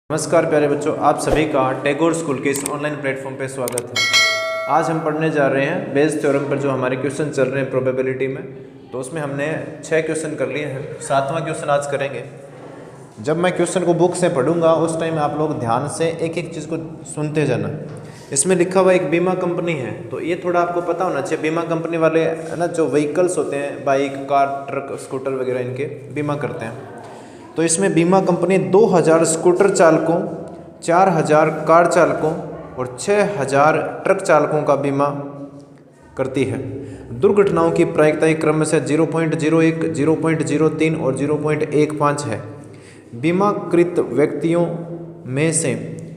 नमस्कार प्यारे बच्चों, आप सभी का टैगोर स्कूल के इस ऑनलाइन प्लेटफॉर्म पे स्वागत है। आज हम पढ़ने जा रहे हैं बेस थ्योरम पर जो हमारे क्वेश्चन चल रहे हैं प्रोबेबिलिटी में। तो उसमें हमने 6 क्वेश्चन कर लिए हैं, 7वां क्वेश्चन आज करेंगे। जब मैं क्वेश्चन को बुक से पढ़ूंगा उस टाइम आप लोग ध्यान से एक एक चीज़ को सुनते जाना। इसमें लिखा हुआ एक बीमा कंपनी है, तो ये थोड़ा आपको पता होना चाहिए। बीमा कंपनी वाले है ना, जो व्हीकल्स होते हैं, बाइक, कार, ट्रक, स्कूटर वगैरह, इनके बीमा करते हैं। तो इसमें बीमा कंपनी 2000 स्कूटर चालकों, 4000 कार चालकों और 6000 ट्रक चालकों का बीमा करती है। दुर्घटनाओं की प्रायिकता क्रम से 0.01, 0.03 और 0.15 है। बीमाकृत व्यक्तियों में से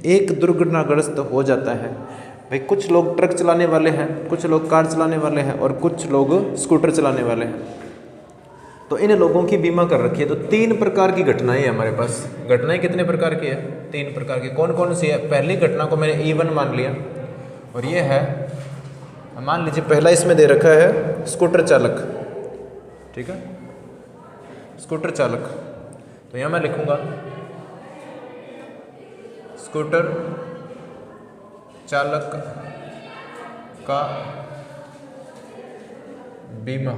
एक दुर्घटनाग्रस्त हो जाता है। भाई, कुछ लोग ट्रक चलाने वाले हैं, कुछ लोग कार चलाने वाले हैं और कुछ लोग स्कूटर चलाने वाले हैं। तो इन लोगों की बीमा कर रखी है। तो 3 प्रकार की घटनाएं हैं हमारे पास। घटनाएं कितने प्रकार की है? 3 प्रकार की। कौन कौन सी है? पहली घटना को मैंने E1 मान लिया और ये है, मान लीजिए पहला इसमें दे रखा है स्कूटर चालक, ठीक है, स्कूटर चालक। तो यहाँ मैं लिखूंगा स्कूटर चालक का बीमा,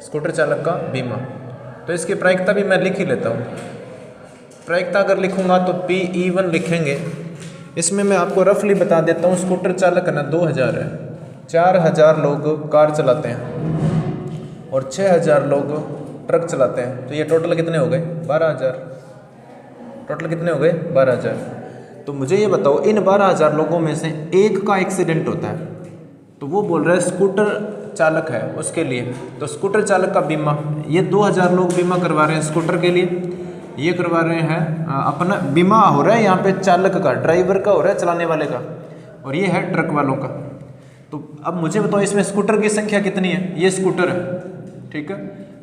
स्कूटर चालक का बीमा। तो इसकी प्रायिकता भी मैं लिख ही लेता हूँ। प्रायिकता अगर लिखूंगा तो PE1 लिखेंगे। इसमें मैं आपको रफली बता देता हूँ। स्कूटर चालक है ना 2000 है, 4000 लोग कार चलाते हैं और 6000 लोग ट्रक चलाते हैं। तो ये टोटल कितने हो गए? 12000। टोटल कितने हो गए? 12000। तो मुझे ये बताओ, इन 12000 लोगों में से एक का एक्सीडेंट होता है, तो वो बोल रहा है स्कूटर चालक है उसके लिए। तो स्कूटर चालक का बीमा, ये 2000 लोग बीमा करवा रहे हैं स्कूटर के लिए, ये करवा रहे हैं अपना बीमा हो रहा है यहाँ पे चालक का, ड्राइवर का हो रहा है, चलाने वाले का, और ये है ट्रक वालों का। तो अब मुझे बताओ इसमें स्कूटर की संख्या कितनी है? ये स्कूटर है, ठीक है,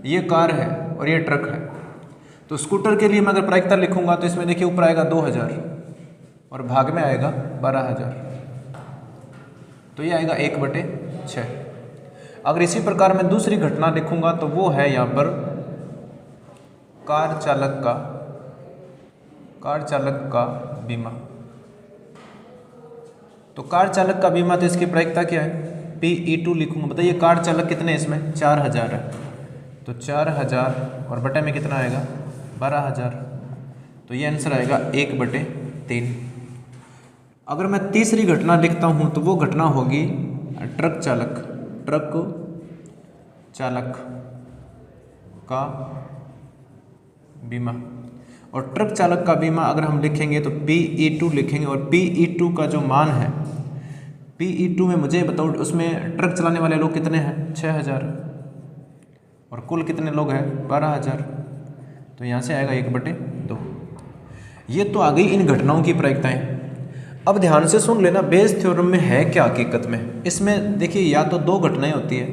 ये कार है और ये ट्रक है। तो स्कूटर के लिए मैं अगर प्रायिकता लिखूंगा तो इसमें देखिए ऊपर आएगा 2000 और भाग में आएगा 12000, तो ये आएगा 1/6। अगर इसी प्रकार मैं दूसरी घटना लिखूंगा तो वो है यहाँ पर कार चालक का बीमा। तो कार चालक का बीमा, तो इसकी प्रायिकता क्या है? PE2 लिखूंगा। बताइए कार चालक कितने इसमें? 4000 है, तो 4000 और बटे में कितना आएगा? 12000। तो ये आंसर आएगा 1/3। अगर मैं तीसरी घटना लिखता हूँ तो वो घटना होगी ट्रक चालक का बीमा। और ट्रक चालक का बीमा अगर हम लिखेंगे तो PE2 लिखेंगे। और PE2 का जो मान है, PE2 में मुझे बताओ उसमें ट्रक चलाने वाले लोग कितने हैं? 6000 और कुल कितने लोग हैं? 12000। तो यहाँ से आएगा 1/2। ये तो आ गई इन घटनाओं की प्रायिकताएं। अब ध्यान से सुन लेना, बेस थ्योरम में है क्या हकीकत में। इसमें देखिए या तो 2 घटनाएं होती है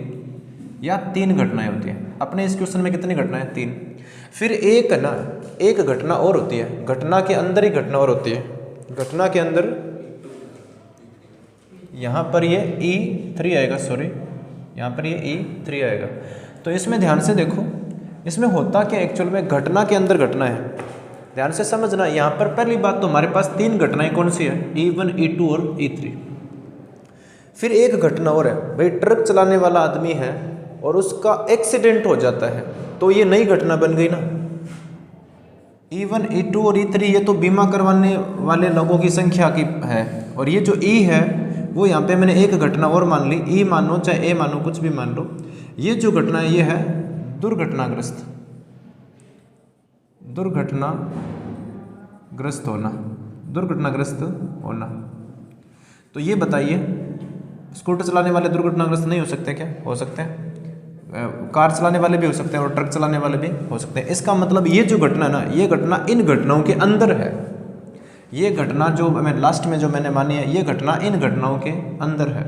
या 3 घटनाएं होती हैं। अपने इस क्वेश्चन में कितनी घटनाएं? 3। फिर एक घटना और होती है, घटना के अंदर ही घटना और होती है। घटना के अंदर यहाँ पर ये E3 आएगा, सॉरी यहाँ पर ये E3 आएगा। तो इसमें ध्यान से देखो, इसमें होता क्या एक्चुअल में, घटना के अंदर घटना है। ध्यान से समझना। यहाँ पर पहली बात तो हमारे पास 3 घटनाएं कौन सी है? E1, E2 और E3। फिर एक घटना और है, भाई ट्रक चलाने वाला आदमी है और उसका एक्सीडेंट हो जाता है, तो ये नई घटना बन गई ना। E1, E2 और E3 ये तो बीमा करवाने वाले लोगों की संख्या की है, और ये जो E है वो यहाँ पे मैंने एक घटना और मान ली। E मानो चाहे A मानो, कुछ भी मान लो। ये जो घटना है ये है दुर्घटनाग्रस्त होना। तो ये बताइए, स्कूटर चलाने वाले दुर्घटनाग्रस्त नहीं हो सकते क्या? हो सकते हैं। कार चलाने वाले भी हो सकते हैं और ट्रक चलाने वाले भी हो सकते हैं। इसका मतलब ये जो घटना है ना, ये घटना इन घटनाओं के अंदर है। ये घटना जो मैं लास्ट में जो मैंने मानी है, ये घटना इन घटनाओं के अंदर है।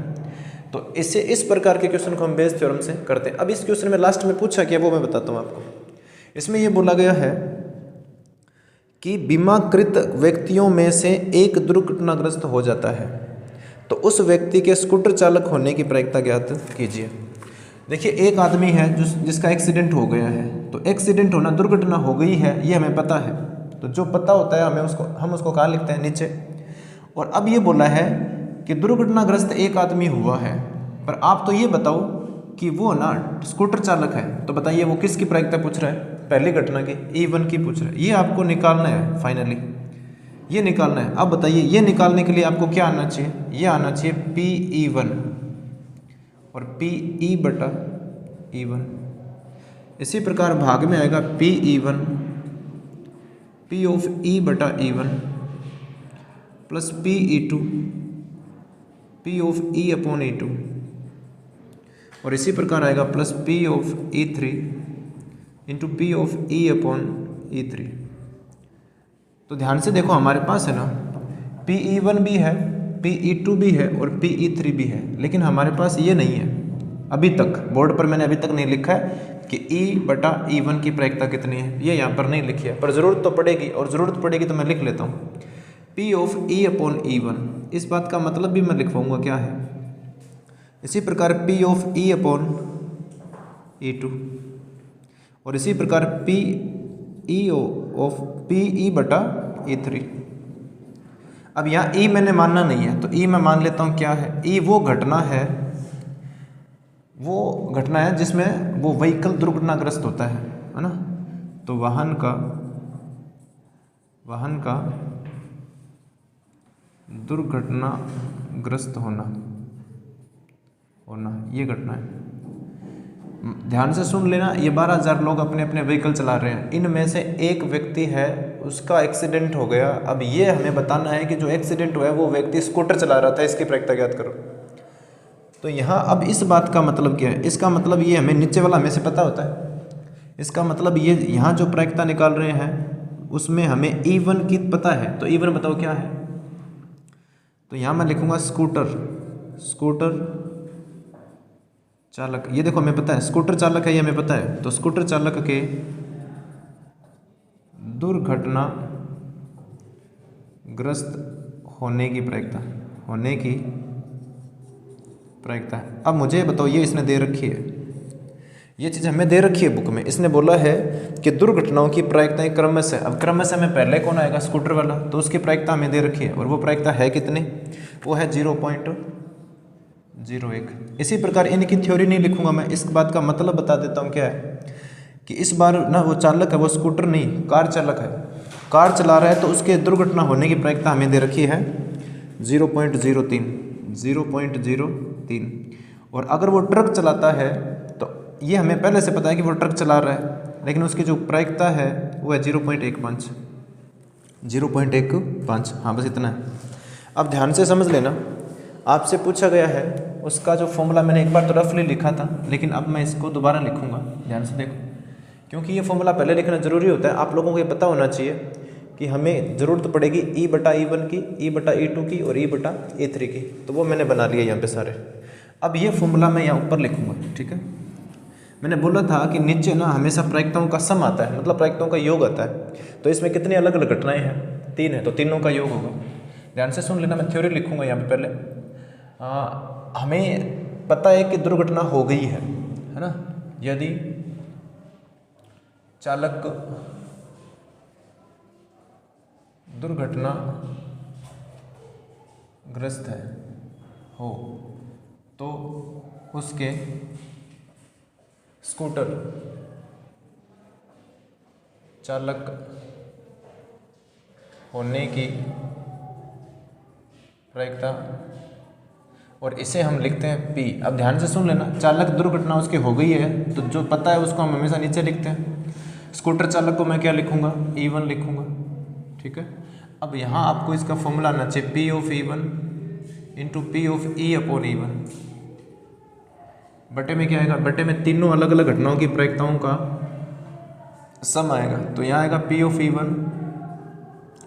तो इससे इस प्रकार के क्वेश्चन को हम बेस थ्योरम से करते हैं। अब इस क्वेश्चन में लास्ट में पूछा क्या, वो मैं बताता हूँ आपको। इसमें ये बोला गया है कि बीमाकृत व्यक्तियों में से एक दुर्घटनाग्रस्त हो जाता है, तो उस व्यक्ति के स्कूटर चालक होने की प्रायिकता ज्ञात कीजिए। देखिए एक आदमी है जिसका एक्सीडेंट हो गया है, तो एक्सीडेंट होना, दुर्घटना हो गई है, ये हमें पता है। तो जो पता होता है हम उसको कहाँ लिखते हैं, नीचे। और अब ये बोला है कि दुर्घटनाग्रस्त एक आदमी हुआ है, पर आप तो ये बताओ कि वो ना स्कूटर चालक है, तो बताइए वो किसकी प्रायिकता पूछ रहा है, पहली घटना की, E1 की पूछ रहा है। ये आपको निकालना है फाइनली, ये निकालना है। अब बताइए ये निकालने के लिए आपको क्या आना चाहिए, ये आना चाहिए PE1 और PE बटा E1। इसी प्रकार भाग में आएगा PE1 P ऑफ E बटा E1 plus PE2 P of E upon E2, और इसी प्रकार आएगा plus P of E3 into P of E upon E3। तो ध्यान से देखो हमारे पास है ना PE1 भी है, PE2 भी है और PE3 भी है, लेकिन हमारे पास ये नहीं है अभी तक। बोर्ड पर मैंने अभी तक नहीं लिखा है कि E बटा E1 की प्रायिकता कितनी है, ये यहाँ पर नहीं लिखी है, पर ज़रूरत तो पड़ेगी, और ज़रूरत पड़ेगी तो मैं लिख लेता हूँ P of E upon E1। इस बात का मतलब भी मैं लिखवाऊँगा क्या है। इसी प्रकार P of E upon E2, और इसी प्रकार PE ऑफ PE बटा E3। अब यहाँ E मैंने मानना नहीं है, तो E मैं मान लेता हूँ क्या है, E वो घटना है जिसमें वो व्हीकल दुर्घटनाग्रस्त होता है ना। तो वाहन का दुर्घटनाग्रस्त होना ये घटना है। ध्यान से सुन लेना, ये 12,000 लोग अपने अपने व्हीकल चला रहे हैं, इनमें से एक व्यक्ति है उसका एक्सीडेंट हो गया। अब ये हमें बताना है कि जो एक्सीडेंट हुआ है वो व्यक्ति स्कूटर चला रहा था, इसकी प्रायिकता ज्ञात करो। तो यहाँ अब इस बात का मतलब क्या है, इसका मतलब ये हमें नीचे वाला हमें से पता होता है, इसका मतलब ये यहाँ जो प्रायिकता निकाल रहे हैं उसमें हमें E1 की पता है। तो E1 बताओ क्या है, तो यहाँ मैं लिखूँगा स्कूटर चालक। ये देखो हमें पता है स्कूटर चालक है, ये हमें पता है। तो स्कूटर चालक के दुर्घटनाग्रस्त होने की प्रायिकता है। अब मुझे बताओ, ये इसने दे रखी है, ये चीज़ हमें दे रखी है बुक में। इसने बोला है कि दुर्घटनाओं की प्रायिकताएं क्रमशः, अब क्रमशः में पहले कौन आएगा, स्कूटर वाला, तो उसकी प्रायिकता हमें दे रखी है, और वो प्रायिकता है कितनी, वो है 0.01। इसी प्रकार इनकी थ्योरी नहीं लिखूंगा मैं, इस बात का मतलब बता देता हूँ क्या है कि इस बार ना वो चालक है, वो स्कूटर नहीं कार चालक है, कार चला रहा है, तो उसके दुर्घटना होने की प्रायिकता हमें दे रखी है 0.03। और अगर वो ट्रक चलाता है तो ये हमें पहले से पता है कि वो ट्रक चला रहा है, लेकिन उसकी जो प्रायिकता है वो है 0.15। हाँ बस इतना है। अब ध्यान से समझ लेना, आपसे पूछा गया है उसका जो फॉर्मूला मैंने एक बार तो रफली लिखा था, लेकिन अब मैं इसको दोबारा लिखूंगा। ध्यान से देखो, क्योंकि ये फॉर्मूला पहले लिखना ज़रूरी होता है। आप लोगों को ये पता होना चाहिए कि हमें ज़रूरत पड़ेगी E बटा E1 की, E बटा E2 की और E बटा E3 की, तो वो मैंने बना लिया यहाँ पे सारे। अब ये फॉर्मूला मैं यहाँ ऊपर लिखूंगा, ठीक है। मैंने बोला था कि नीचे ना हमेशा प्रायिकताओं का सम आता है, मतलब प्रायिकताओं का योग आता है। तो इसमें कितनी अलग अलग घटनाएं हैं, 3 है, तो तीनों का योग होगा। ध्यान से सुन लेना, मैं थ्योरी लिखूंगा यहाँ पे पहले। हमें पता है कि दुर्घटना हो गई है ना, यदि चालक दुर्घटनाग्रस्त हो तो उसके स्कूटर चालक होने की प्रायिकता, और इसे हम लिखते हैं P। अब ध्यान से सुन लेना, चालक दुर्घटना उसकी हो गई है, तो जो पता है उसको हम हमेशा नीचे लिखते हैं। स्कूटर चालक को मैं क्या लिखूंगा, E1 लिखूंगा, ठीक है। अब यहाँ आपको इसका फॉर्मूला आना चाहिए P of E1 into P of E upon E1। बटे में क्या आएगा, बटे में तीनों अलग अलग घटनाओं की प्रायिकताओं का सम आएगा। तो यहाँ आएगा P of E1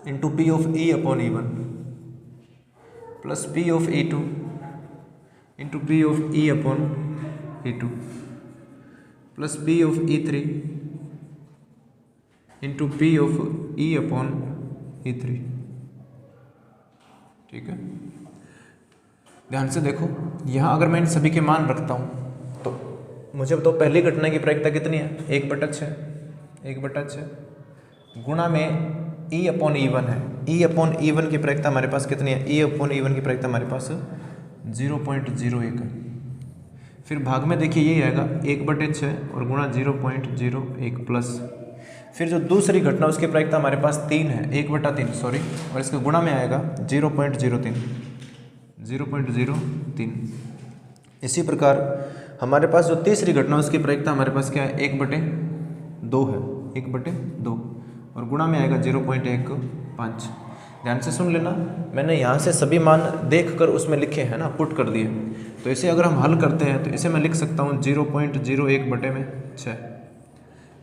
into P of E upon E1 plus P of E2 into P of E upon E2 plus P of E3 into P of E upon E3, ठीक है। ध्यान से देखो, यहाँ अगर मैं इन सभी के मान रखता हूँ तो मुझे बताओ पहली घटना की प्रायिकता कितनी है, 1/6। 1/6 गुणा में E/E1 है। E/E1 की प्रायिकता हमारे पास कितनी है? E/E1 की प्रायिकता हमारे पास 0.01 है। फिर भाग में देखिए यही आएगा 1/6 और गुणा 0.01 प्लस, फिर जो दूसरी घटना उसकी प्रायिकता हमारे पास 3 है, 1/3 सॉरी, और इसके गुणा में आएगा 0.03। इसी प्रकार हमारे पास जो तीसरी घटना उसकी प्रायिकता हमारे पास क्या है? 1/2 है, 1/2 और गुणा में आएगा 0.15। ध्यान से सुन लेना, मैंने यहाँ से सभी मान देखकर उसमें लिखे हैं ना, पुट कर दिए। तो इसे अगर हम हल करते हैं तो इसे मैं लिख सकता हूँ 0.01/6।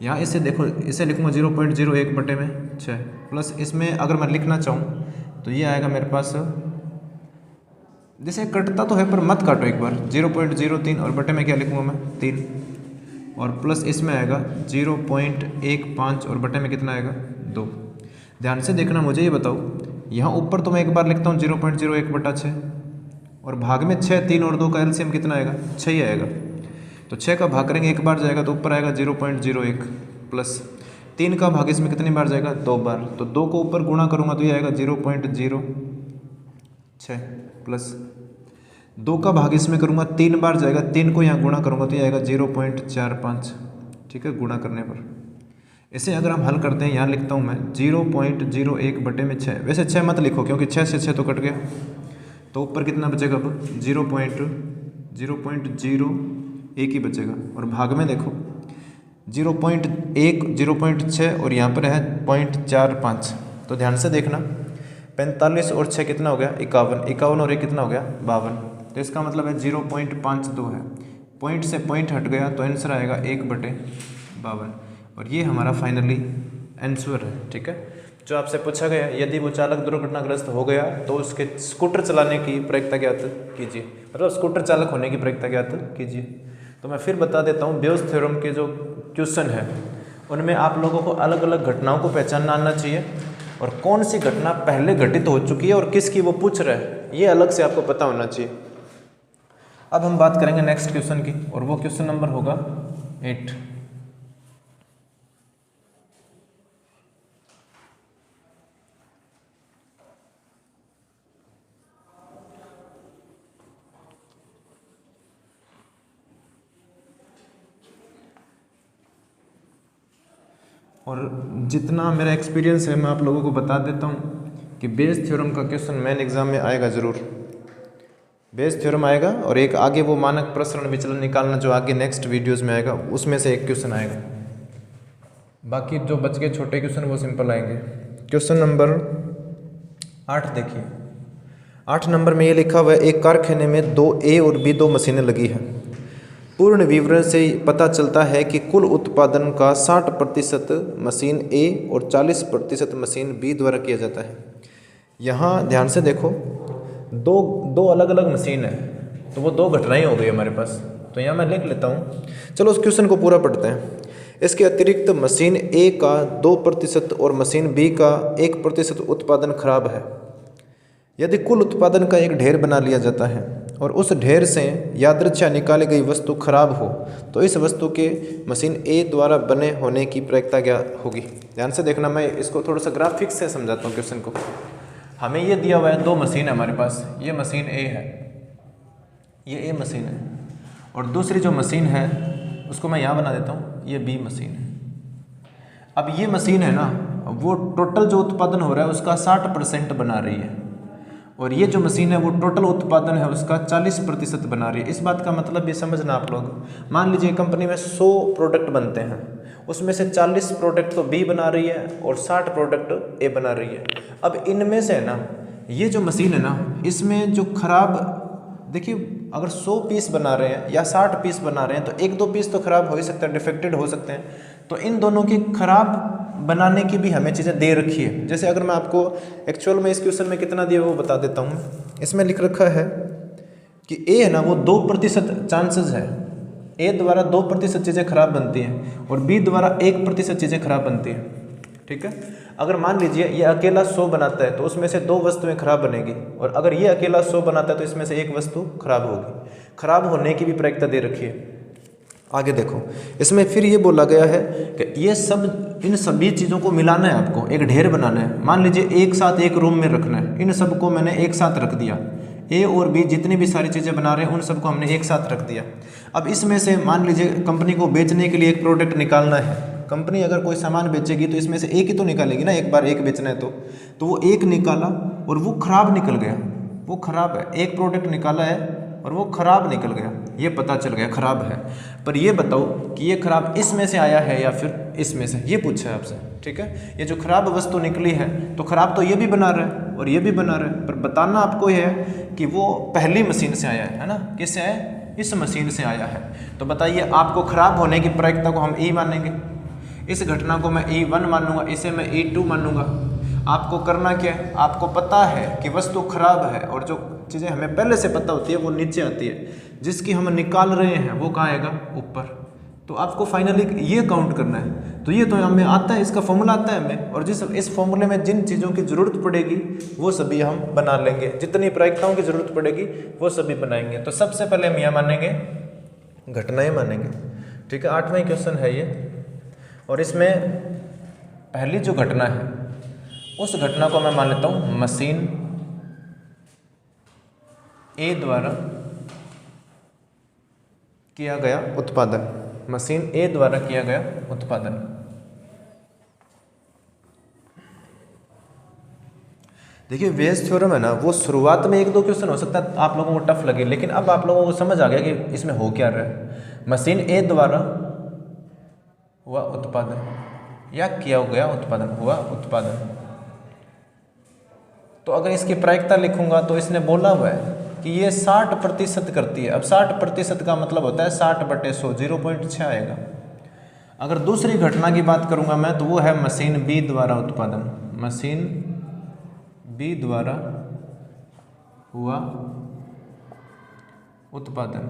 यहाँ इसे देखो, इसे लिखूँगा 0.01/6 प्लस इसमें अगर मैं लिखना चाहूँ तो ये आएगा मेरे पास, जैसे कटता तो है पर मत काटो एक बार, 0.03 और बटे में क्या लिखूँगा मैं? 3 और प्लस इसमें आएगा 0.15 और बटे में कितना आएगा? 2। ध्यान से देखना, मुझे ये बताओ, यहाँ ऊपर तो मैं एक बार लिखता हूँ 0.01/6 और भाग में 6, 3 और 2 का एलसीएम कितना आएगा? 6 ही आएगा। तो 6 का भाग करेंगे एक बार जाएगा तो ऊपर आएगा 0.01 प्लस 3 का भाग इसमें कितनी बार जाएगा? 2 बार। तो 2 को ऊपर गुणा करूँगा तो ये आएगा 0.06 प्लस 2 का भाग इसमें करूँगा 3 बार जाएगा, 3 को यहाँ गुणा करूँगा तो ये आएगा 0.45। ठीक है, गुणा करने पर इसे अगर हम हल करते हैं, यहाँ लिखता हूँ मैं 0.01/6। वैसे 6 मत लिखो क्योंकि 6 से 6 तो कट गया, तो ऊपर कितना बचेगा? अब 0.01 ही बचेगा और भाग में देखो 0.1, 0.6 और यहाँ पर है 0.45। तो ध्यान से देखना, 45 और 6 कितना हो गया? 51, 51 और 1 कितना हो गया? 52। तो इसका मतलब है 0.52 है, पॉइंट से पॉइंट हट गया तो आंसर आएगा 1/52 और ये हमारा फाइनली आंसर है। ठीक है, जो आपसे पूछा गया, यदि वो चालक दुर्घटनाग्रस्त हो गया तो उसके स्कूटर चलाने की प्रायिकता ज्ञात कीजिए, मतलब स्कूटर चालक होने की प्रायिकता ज्ञात कीजिए। तो मैं फिर बता देता हूँ, बेयोस थ्योरम के जो क्वेश्चन है उनमें आप लोगों को अलग अलग घटनाओं को पहचानना आना चाहिए और कौन सी घटना पहले घटित हो चुकी है और किसकी वो पूछ रहा है, ये अलग से आपको पता होना चाहिए। अब हम बात करेंगे नेक्स्ट क्वेश्चन की और वो क्वेश्चन नंबर होगा 8। और जितना मेरा एक्सपीरियंस है मैं आप लोगों को बता देता हूँ कि बेस थ्योरम का क्वेश्चन मेन एग्जाम में आएगा ज़रूर। बेस थ्योरम आएगा और एक आगे वो मानक प्रसरण विचलन निकालना जो आगे नेक्स्ट वीडियोस में आएगा, उसमें से एक क्वेश्चन आएगा। बाकी जो बच के छोटे क्वेश्चन वो सिंपल आएंगे। क्वेश्चन नंबर 8 देखिए, 8 नंबर में ये लिखा हुआ है, एक कारखाने में 2 A और B 2 मशीनें लगी हैं। पूर्ण विवरण से पता चलता है कि कुल उत्पादन का 60% मशीन A और 40% मशीन B द्वारा किया जाता है। यहाँ ध्यान से देखो, दो अलग अलग मशीन है तो वो 2 घटनाएं हो गई हमारे पास। तो यहाँ मैं लिख लेता हूँ, चलो उस क्वेश्चन को पूरा पढ़ते हैं। इसके अतिरिक्त मशीन A का 2% और मशीन B का 1% उत्पादन खराब है। यदि कुल उत्पादन का एक ढेर बना लिया जाता है और उस ढेर से यादृच्छा निकाली गई वस्तु खराब हो तो इस वस्तु के मशीन A द्वारा बने होने की प्रायिकता क्या होगी? ध्यान से देखना, मैं इसको थोड़ा सा ग्राफिक्स से समझाता हूँ क्वेश्चन को। हमें ये दिया हुआ है 2 मशीन है हमारे पास, ये मशीन A है, ये A मशीन है और दूसरी जो मशीन है उसको मैं यहाँ बना देता हूँ, ये B मशीन है। अब ये मशीन है ना, वो टोटल जो उत्पादन हो रहा है उसका 60% बना रही है और ये जो मशीन है वो टोटल उत्पादन है उसका 40% बना रही है। इस बात का मतलब ये समझना आप लोग, मान लीजिए कंपनी में 100 प्रोडक्ट बनते हैं, उसमें से 40 प्रोडक्ट तो B बना रही है और 60 प्रोडक्ट A बना रही है। अब इनमें से ना ये जो मशीन है ना, इसमें जो खराब, देखिए अगर 100 पीस बना रहे हैं या 60 पीस बना रहे हैं तो 1-2 पीस तो खराब हो ही सकते हैं, डिफेक्टेड हो सकते हैं। तो इन दोनों की खराब बनाने की भी हमें चीज़ें दे रखी है। जैसे अगर मैं आपको एक्चुअल में इस क्वेश्चन में कितना दिया वो बता देता हूँ। इसमें लिख रखा है कि A है ना, वो 2% चांसेस है, A द्वारा 2% चीज़ें खराब बनती हैं और B द्वारा 1% चीज़ें खराब बनती हैं। ठीक है, अगर मान लीजिए ये अकेला 100 बनाता है तो उसमें से 2 वस्तुएं खराब बनेगी और अगर ये अकेला 100 बनाता है तो इसमें से 1 वस्तु खराब होगी। खराब होने की भी प्रायिकता दे रखी है। आगे देखो, इसमें फिर ये बोला गया है कि ये सब, इन सभी चीज़ों को मिलाना है, आपको एक ढेर बनाना है। मान लीजिए एक साथ एक रूम में रखना है, इन सबको मैंने एक साथ रख दिया, ए और बी जितनी भी सारी चीज़ें बना रहे हैं उन सबको हमने एक साथ रख दिया। अब इसमें से मान लीजिए कंपनी को बेचने के लिए एक प्रोडक्ट निकालना है। कंपनी अगर कोई सामान बेचेगी तो इसमें से एक ही तो निकालेगी ना, एक बार एक बेचना है तो वो एक निकाला और वो खराब निकल गया, वो खराब है। एक प्रोडक्ट निकाला है और वो खराब निकल गया, ये पता चल गया खराब है। पर ये बताओ कि ये खराब इसमें से आया है या फिर इसमें से, ये पूछा है आपसे, ठीक है। ये जो खराब वस्तु निकली है तो खराब तो ये भी बना रहा है और ये भी बना रहा है, पर बताना आपको ये है कि वो पहली मशीन से आया है ना, किससे आया है? इस मशीन से आया है। तो बताइए, आपको खराब होने की प्रायिकता को हम E मानेंगे, इस घटना को मैं E1 मानूंगा, इसे मैं E2 मानूंगा। आपको करना क्या है, आपको पता है कि वस्तु खराब है और जो चीज़ें हमें पहले से पता होती है वो नीचे आती है, जिसकी हम निकाल रहे हैं वो कहाँ आएगा? ऊपर। तो आपको फाइनली ये काउंट करना है। तो ये तो हमें आता है, इसका फॉर्मूला आता है हमें, और जिस इस फॉर्मूले में जिन चीज़ों की ज़रूरत पड़ेगी वो सभी हम बना लेंगे, जितनी प्रायिकताओं की ज़रूरत पड़ेगी वो सभी बनाएंगे। तो सबसे पहले हम यह मानेंगे, घटनाएँ मानेंगे, ठीक है। 8वां क्वेश्चन है ये, और इसमें पहली जो घटना है उस घटना को मैं मान लेता हूँ मशीन ए द्वारा किया गया उत्पादन, मशीन ए द्वारा किया गया उत्पादन। देखिए वेज थ्योरम है ना, वो शुरुआत में 1-2 क्वेश्चन हो सकता है आप लोगों को टफ लगे, लेकिन अब आप लोगों को समझ आ गया कि इसमें हो क्या रहा है। मशीन ए द्वारा हुआ उत्पादन या किया गया उत्पादन, हुआ उत्पादन। तो अगर इसकी प्रायिकता लिखूंगा तो इसने बोला हुआ है कि ये 60% करती है। अब 60% का मतलब होता है 60/100, 0.6 आएगा। अगर दूसरी घटना की बात करूंगा मैं तो वो है मशीन बी द्वारा उत्पादन, मशीन बी द्वारा हुआ उत्पादन।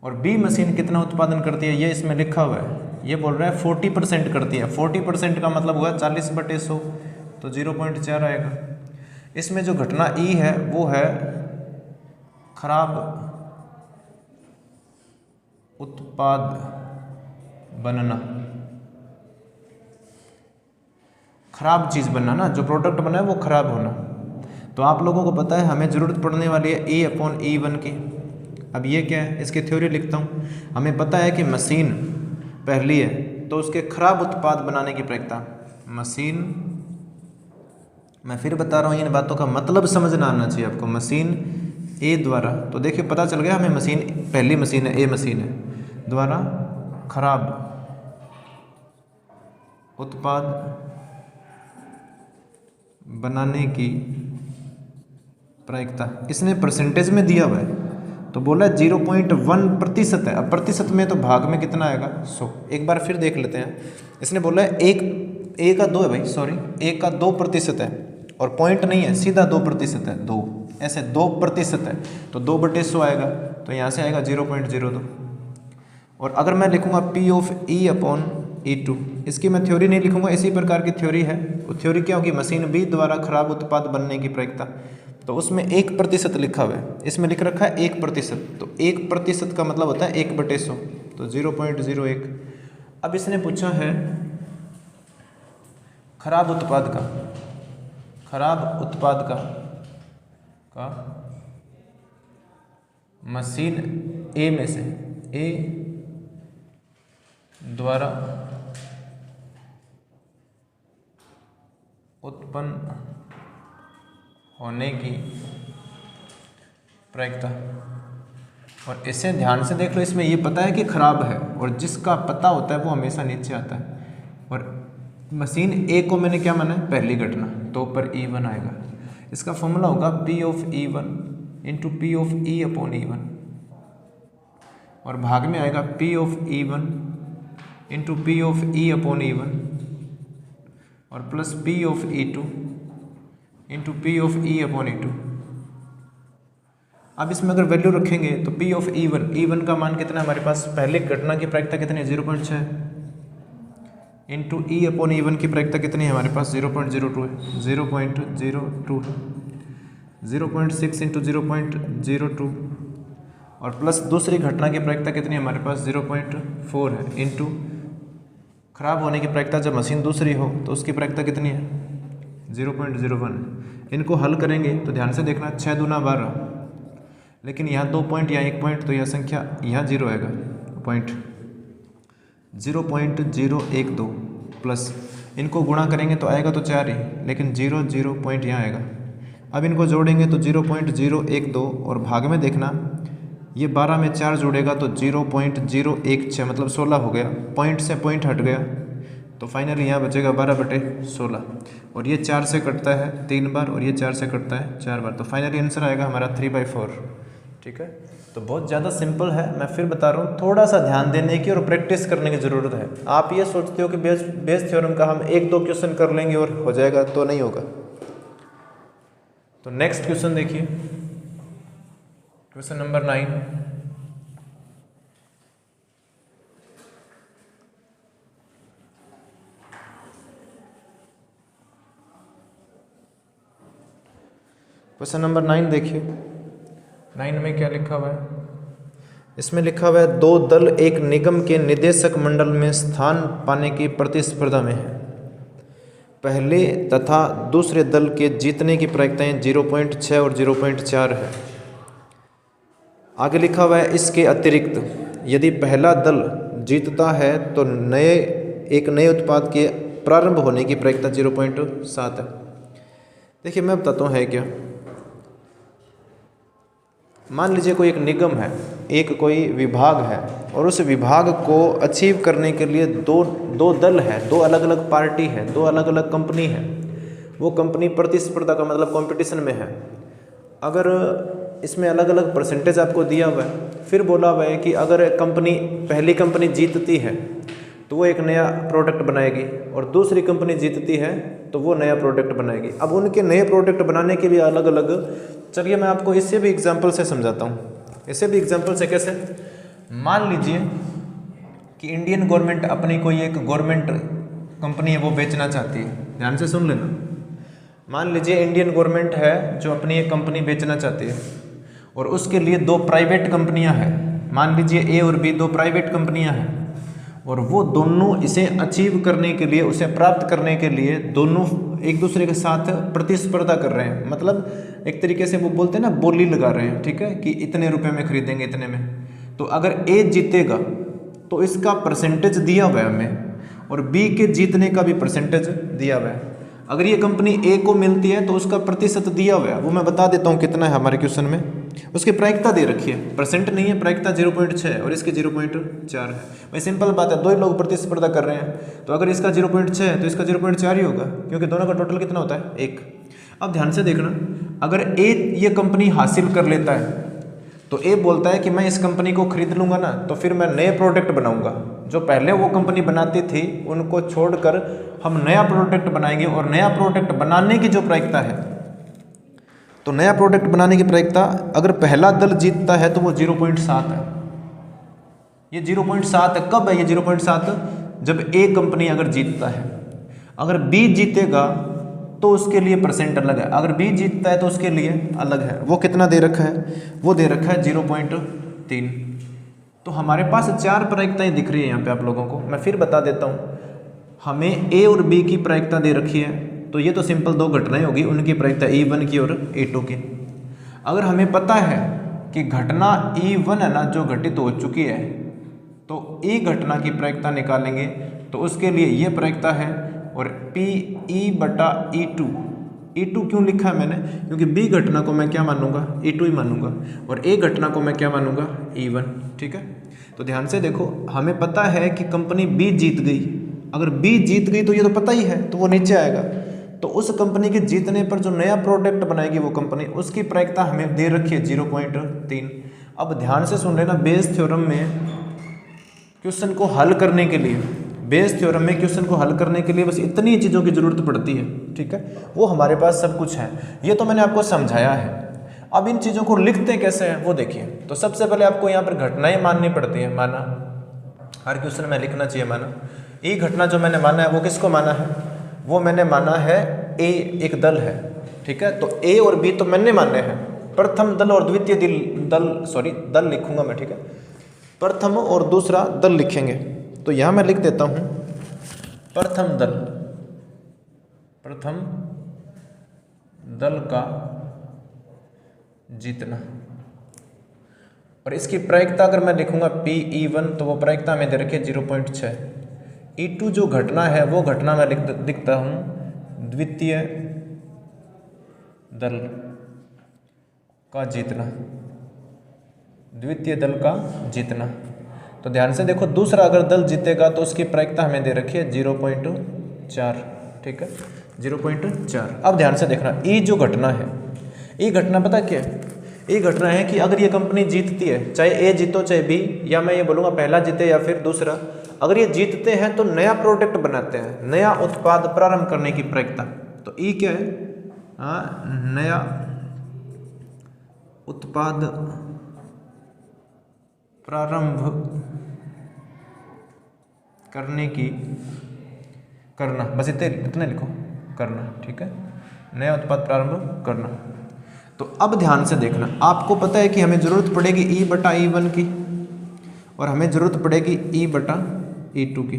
और बी मशीन कितना उत्पादन करती है ये इसमें लिखा हुआ है, ये बोल रहा है 40% करती है। 40% का मतलब हुआ 40/100, तो 0.4 आएगा। इसमें जो घटना ई है वो है खराब उत्पाद बनना, खराब चीज़ बनना ना, जो प्रोडक्ट बना है वो खराब होना। तो आप लोगों को पता है हमें ज़रूरत पड़ने वाली है E/E1 की। अब ये क्या है, इसकी थ्योरी लिखता हूँ। हमें पता है कि मशीन पहली है तो उसके खराब उत्पाद बनाने की प्रायिकता, मशीन, मैं फिर बता रहा हूँ इन बातों का मतलब समझना आना चाहिए आपको। मशीन ए द्वारा, तो देखिए पता चल गया हमें मशीन, पहली मशीन है, ए मशीन है, द्वारा खराब उत्पाद बनाने की प्रायिकता, इसने परसेंटेज में दिया हुआ है तो बोला 0.1% है। अब प्रतिशत में तो भाग में कितना आएगा? 100। एक बार फिर देख लेते हैं। इसने बोला है ए का 2 है भाई, सॉरी, ए का 2% है, और पॉइंट नहीं है, सीधा 2% है, 2 ऐसे 2% है, तो 2/100 आएगा, तो यहाँ से आएगा 0.02। और अगर मैं लिखूँगा P/E/E2, इसकी मैं थ्योरी नहीं लिखूँगा, इसी प्रकार की थ्योरी है। वो थ्योरी क्या होगी? मशीन बी द्वारा खराब उत्पाद बनने की प्रायिकता, तो उसमें 1% लिखा हुआ है, इसमें लिख रखा है 1%, तो 1% का मतलब होता है 1/100, तो 0.01। अब इसने पूछा है खराब उत्पाद का, खराब उत्पाद का मशीन ए में से, ए द्वारा उत्पन्न होने की प्रायिकता। और इसे ध्यान से देख लो, इसमें ये पता है कि खराब है, और जिसका पता होता है वो हमेशा नीचे आता है। और मशीन ए को मैंने क्या माना है? पहली घटना, तो ऊपर E1 आएगा। इसका फॉर्मूला होगा P/E1 इंटू P/E/E1, और भाग में आएगा P/E1 इंटू P/E/E1 और प्लस P/E2 इंटू P/E/E2। अब इसमें अगर वैल्यू रखेंगे तो P/E1 का मान कितना है हमारे पास? पहले घटना की प्रायिकता कितनी है? 0.6 इंटू E/E1 की प्रायिकता कितनी है हमारे पास? 0.02 है, 0.02 है, 0.6 इंटू 0.02 और प्लस दूसरी घटना की प्रायिकता कितनी है हमारे पास 0.4 है, इंटू खराब होने की प्रायिकता जब मशीन दूसरी हो तो उसकी प्रायिकता कितनी है 0.01। इनको हल करेंगे तो ध्यान से देखना 6 दूना 12, लेकिन यहाँ 2 पॉइंट या 1 पॉइंट, तो यह संख्या यहाँ 0 आएगा, पॉइंट 0.012 प्लस इनको गुणा करेंगे तो आएगा तो 4 ही, लेकिन 0 पॉइंट यहाँ आएगा। अब इनको जोड़ेंगे तो 0.012 और भाग में देखना ये 12 में 4 जुड़ेगा तो 0.016 मतलब 16 हो गया, पॉइंट से पॉइंट हट गया तो फाइनली यहाँ बचेगा 12/16 और ये 4 से कटता है 3 बार और ये 4 से कटता है 4 बार, तो फाइनली आंसर आएगा हमारा 3/4। ठीक है, तो बहुत ज़्यादा सिंपल है, मैं फिर बता रहा हूँ, थोड़ा सा ध्यान देने की और प्रैक्टिस करने की ज़रूरत है। आप ये सोचते हो कि बेस थ्योरम का हम 1-2 क्वेश्चन कर लेंगे और हो जाएगा, तो नहीं होगा। तो नेक्स्ट क्वेश्चन देखिए, क्वेश्चन नंबर 9। क्वेश्चन नंबर 9 देखिए, 9 में क्या लिखा हुआ है। इसमें लिखा हुआ है 2 दल एक निगम के निदेशक मंडल में स्थान पाने की प्रतिस्पर्धा में है। पहले तथा दूसरे दल के जीतने की प्रायिकताएं 0.6 और 0.4 है। आगे लिखा हुआ है इसके अतिरिक्त यदि पहला दल जीतता है तो एक नए उत्पाद के प्रारंभ होने की प्रायिकता 0.7 है। देखिए मैं बताता हूँ है क्या। मान लीजिए कोई एक निगम है, एक कोई विभाग है, और उस विभाग को अचीव करने के लिए दो दल है, 2 अलग अलग पार्टी है, 2 अलग अलग कंपनी है। वो कंपनी प्रतिस्पर्धा का मतलब कंपटीशन में है। अगर इसमें अलग अलग परसेंटेज आपको दिया हुआ है, फिर बोला हुआ है कि अगर पहली कंपनी जीतती है तो वो एक नया प्रोडक्ट बनाएगी और दूसरी कंपनी जीतती है तो वो नया प्रोडक्ट बनाएगी। अब उनके नए प्रोडक्ट बनाने के भी अलग अलग, चलिए मैं आपको इससे भी एग्जांपल से समझाता हूँ। इससे भी एग्जांपल से कैसे, मान लीजिए कि इंडियन गवर्नमेंट अपनी कोई एक गवर्नमेंट कंपनी है वो बेचना चाहती है। ध्यान से सुन लेना। मान लीजिए इंडियन गवर्नमेंट है जो अपनी एक कंपनी बेचना चाहती है और उसके लिए 2 प्राइवेट कंपनियां हैं। मान लीजिए ए और बी 2 प्राइवेट कंपनियां हैं और वो दोनों इसे अचीव करने के लिए, उसे प्राप्त करने के लिए दोनों एक दूसरे के साथ प्रतिस्पर्धा कर रहे हैं। मतलब एक तरीके से वो बोलते हैं ना, बोली लगा रहे हैं, ठीक है, कि इतने रुपए में खरीदेंगे, इतने में। तो अगर ए जीतेगा तो इसका परसेंटेज दिया हुआ है हमें, और बी के जीतने का भी परसेंटेज दिया हुआ है। अगर ये कंपनी ए को मिलती है तो उसका प्रतिशत दिया हुआ है, वो मैं बता देता हूँ कितना है हमारे क्वेश्चन में। उसकी प्रायिकता दे रखी है, परसेंट नहीं है, प्रायिकता 0.6 है और इसकी 0.4 है। भाई सिंपल बात है, 2 लोग प्रतिस्पर्धा कर रहे हैं, तो अगर इसका 0.6 है तो इसका 0.4 ही होगा, क्योंकि दोनों का टोटल कितना होता है 1। अब ध्यान से देखना, अगर ए ये कंपनी हासिल कर लेता है तो ए बोलता है कि मैं इस कंपनी को खरीद लूँगा ना, तो फिर मैं नए प्रोडक्ट बनाऊँगा। जो पहले वो कंपनी बनाती थी उनको छोड़कर हम नया प्रोडक्ट बनाएंगे, और नया प्रोडक्ट बनाने की जो प्रायिकता है, तो नया प्रोडक्ट बनाने की प्रायिकता अगर पहला दल जीतता है तो वो 0.7 है। ये 0.7 है। कब है ये 0.7? जब ए कंपनी अगर जीतता है। अगर बी जीतेगा तो उसके लिए परसेंट अलग है, अगर बी जीतता है तो उसके लिए अलग है। वो कितना दे रखा है? वो दे रखा है 0.3। तो हमारे पास 4 प्रायिकताएं दिख रही है यहाँ पे आप लोगों को। मैं फिर बता देता हूँ, हमें ए और बी की प्रायिकता दे रखी है, तो ये तो सिंपल 2 घटनाएं होगी, उनकी प्रायिकता E1 की और E2 की। अगर हमें पता है कि घटना E1 है ना जो घटित हो चुकी है, तो E घटना की प्रायिकता निकालेंगे तो उसके लिए ये प्रायिकता है, और PE/E2। E2 क्यों लिखा है मैंने? क्योंकि B घटना को मैं क्या मानूंगा? E2 ही मानूंगा, और A घटना को मैं क्या मानूंगा? E1। ठीक है, तो ध्यान से देखो, हमें पता है कि कंपनी B जीत गई। अगर B जीत गई तो ये तो पता ही है, तो वो नीचे आएगा। तो उस कंपनी के जीतने पर जो नया प्रोडक्ट बनाएगी वो कंपनी, उसकी प्रायिकता हमें दे रखी है 0.3। अब ध्यान से सुन लेना, बेस थ्योरम में क्वेश्चन को हल करने के लिए, बेस थ्योरम में क्वेश्चन को हल करने के लिए बस इतनी चीज़ों की जरूरत पड़ती है। ठीक है, वो हमारे पास सब कुछ है। ये तो मैंने आपको समझाया है। अब इन चीज़ों को लिखते कैसे हैं वो देखिए। तो सबसे पहले आपको यहाँ पर घटनाएं माननी पड़ती हैं। माना, हर क्वेश्चन में लिखना चाहिए माना। ये घटना जो मैंने माना है वो किसको माना है? वो मैंने माना है ए एक दल है। ठीक है, तो ए और बी तो मैंने माने हैं, प्रथम दल और द्वितीय दल लिखूंगा मैं, ठीक है। प्रथम और दूसरा दल लिखेंगे, तो यहाँ मैं लिख देता हूँ प्रथम दल का जीतना। और इसकी प्रायिकता अगर मैं लिखूंगा PE1 तो वो प्रायिकता हमें दे रखी है 0.6। E2 जो घटना है वो घटना मैं लिखता हूँ द्वितीय दल का जीतना। तो ध्यान से देखो, दूसरा अगर दल जीतेगा तो उसकी प्रायिकता हमें दे रखी है 0.4, ठीक है, 0.4। अब ध्यान से देखना, ई जो घटना है, ई घटना पता क्या है? ये घटना है कि अगर ये कंपनी जीतती है, चाहे ए जीतो चाहे बी, या मैं ये बोलूँगा पहला जीते या फिर दूसरा, अगर ये जीतते हैं तो नया प्रोडक्ट बनाते हैं, नया उत्पाद प्रारंभ करने की प्रायिकता। तो ई क्या है? नया उत्पाद प्रारंभ करने की बस इतने लिखो, करना, ठीक है, नया उत्पाद प्रारंभ करना। तो अब ध्यान से देखना, आपको पता है कि हमें ज़रूरत पड़ेगी E/E1 की, और हमें ज़रूरत पड़ेगी E/E2 की।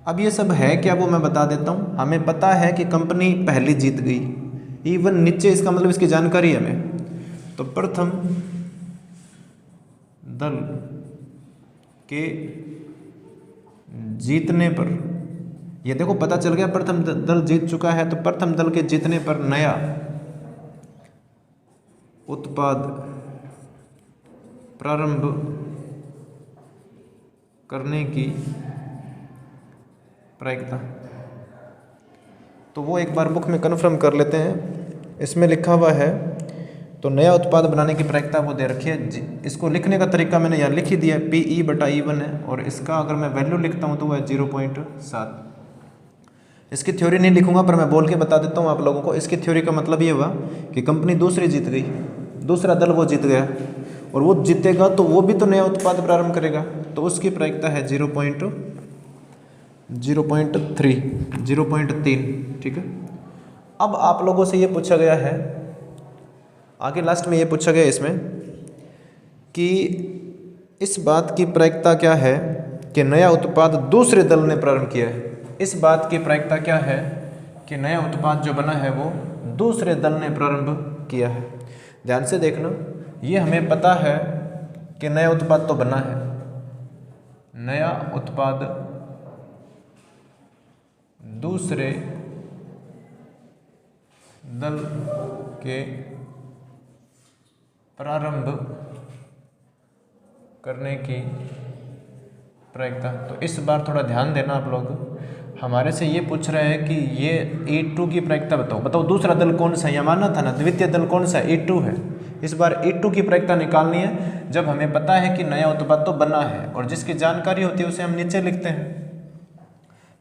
अब ये सब है क्या वो मैं बता देता हूँ। हमें पता है कि कंपनी पहली जीत गई, E1 नीचे, इसका मतलब इसकी जानकारी है हमें। तो प्रथम दल के जीतने पर, ये देखो पता चल गया प्रथम दल जीत चुका है, तो प्रथम दल के जीतने पर नया उत्पाद प्रारंभ करने की प्रायिकता। तो वो एक बार बुक में कन्फर्म कर लेते हैं, इसमें लिखा हुआ है। तो नया उत्पाद बनाने की प्रायिकता वो दे रखी है। इसको लिखने का तरीका मैंने यहाँ लिख ही दिया, PE/E1 है, और इसका अगर मैं वैल्यू लिखता हूँ तो वह है 0.7। इसकी थ्योरी नहीं लिखूंगा, पर मैं बोल के बता देता हूँ आप लोगों को। इसकी थ्योरी का मतलब ये हुआ कि कंपनी दूसरी जीत गई, दूसरा दल वो जीत गया, और वो जीतेगा तो वो भी तो नया उत्पाद प्रारंभ करेगा, तो उसकी प्रायिकता है 0.3, ठीक है। अब आप लोगों से ये पूछा गया है, आगे लास्ट में ये पूछा गया इसमें कि इस बात की प्रायिकता क्या है कि नया उत्पाद दूसरे दल ने प्रारंभ किया है। इस बात की प्रायिकता क्या है कि नया उत्पाद जो बना है वो दूसरे दल ने प्रारंभ किया है। ध्यान से देखना, ये हमें पता है कि नया उत्पाद तो बना है, नया उत्पाद दूसरे दल के प्रारंभ करने की प्रायिकता। तो इस बार थोड़ा ध्यान देना आप लोग, हमारे से ये पूछ रहे हैं कि ये E2 की प्रायिकता बताओ दूसरा दल कौन सा है। यहाँ माना था ना द्वितीय दल कौन सा है, E2 है। इस बार E2 की प्रायिकता निकालनी है जब हमें पता है कि नया उत्पाद तो बना है, और जिसकी जानकारी होती है उसे हम नीचे लिखते हैं।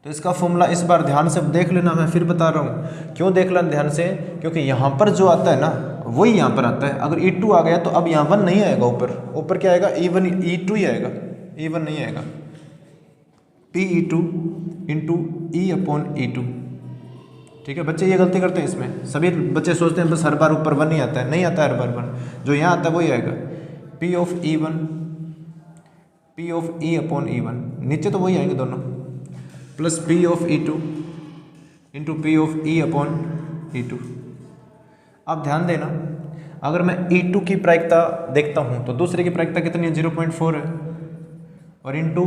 तो इसका फॉर्मूला इस बार ध्यान से देख लेना, मैं फिर बता रहा हूँ क्यों देख लेना ध्यान से, क्योंकि यहाँ पर जो आता है ना वही यहाँ पर आता है। अगर E2 आ गया तो अब यहाँ 1 नहीं आएगा, ऊपर क्या आएगा, E2 ही आएगा, E1 नहीं आएगा। PE2 इंटू E/E2, ठीक है। बच्चे ये गलती करते हैं, इसमें सभी बच्चे सोचते हैं बस हर बार ऊपर 1 ही आता है, नहीं आता है हर बार 1, जो यहाँ आता है वही आएगा। P/E1 P/E/E1, नीचे तो वही आएंगे दोनों, प्लस P/E2 इंटू P/E/E2। अब ध्यान देना, अगर मैं E2 की प्रायिकता देखता हूँ तो दूसरे की प्रायिकता कितनी है, 0.4 है, और इंटू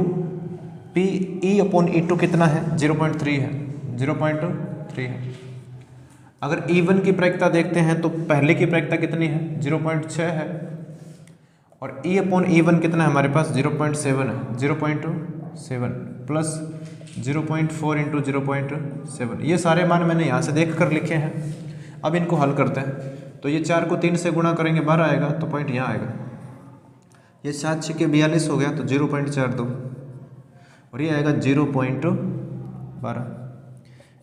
PE/E2 कितना है, 0.3 है, 0.3 है। अगर E1 की प्रायिकता देखते हैं तो पहले की प्रायिकता कितनी है, 0.6 है, और E/E1 कितना है हमारे पास, 0.7 है, 0.7 प्लस 0.4 इंटू 0.7। ये सारे मान मैंने यहाँ से देख कर लिखे हैं। अब इनको हल करते हैं, तो ये 4 को 3 से गुणा करेंगे 12 आएगा, तो पॉइंट यहाँ आएगा। ये 7 6 के 42 हो गया, तो 0.42, और ये आएगा 0.12।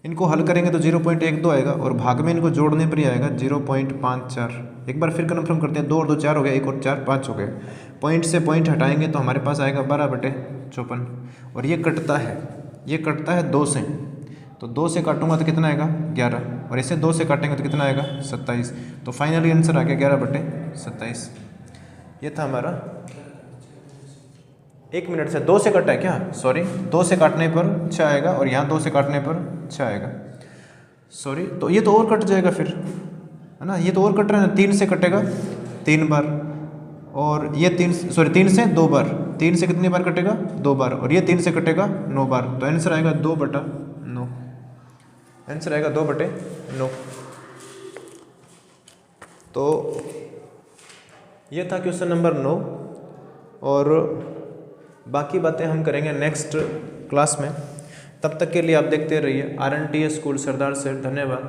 इनको हल करेंगे तो 0.12 आएगा, और भाग में इनको जोड़ने पर ही आएगा 0.54। एक बार फिर कन्फर्म करते हैं, 2 और 2 4 हो गया, 1 और 4 5 हो गए। पॉइंट से पॉइंट हटाएंगे तो हमारे पास आएगा 12/54, और ये कटता है 2 से, तो 2 से काटूंगा तो कितना आएगा 11, और इसे 2 से काटेंगे तो कितना आएगा 27। तो फाइनली आंसर आ गया 11/27। ये था हमारा। 1 मिनट से 2 से कटा है क्या, सॉरी 2 से काटने पर 6 आएगा और यहाँ 2 से काटने पर 6 आएगा, सॉरी। तो ये तो और कट जाएगा फिर, है ना, ये तो और कट रहा है ना, 3 से कटेगा 3 बार, और ये 3 से 2 बार, 3 से कितनी बार कटेगा 2 बार, और ये 3 से कटेगा 9 बार। तो आंसर आएगा 2/9, आंसर आएगा 2/9। तो ये था क्वेश्चन नंबर 9, और बाकी बातें हम करेंगे नेक्स्ट क्लास में। तब तक के लिए आप देखते रहिए RNTS स्कूल सरदार से। धन्यवाद।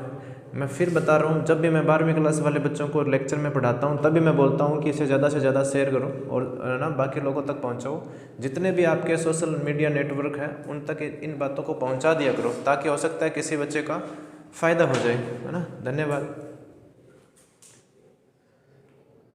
मैं फिर बता रहा हूँ, जब भी मैं 12वीं क्लास वाले बच्चों को लेक्चर में पढ़ाता हूँ तभी मैं बोलता हूँ कि इसे ज़्यादा से ज़्यादा शेयर करो और ना बाकी लोगों तक पहुँचाओ। जितने भी आपके सोशल मीडिया नेटवर्क हैं उन तक इन बातों को पहुँचा दिया करो, ताकि हो सकता है किसी बच्चे का फ़ायदा हो जाए, है ना। धन्यवाद।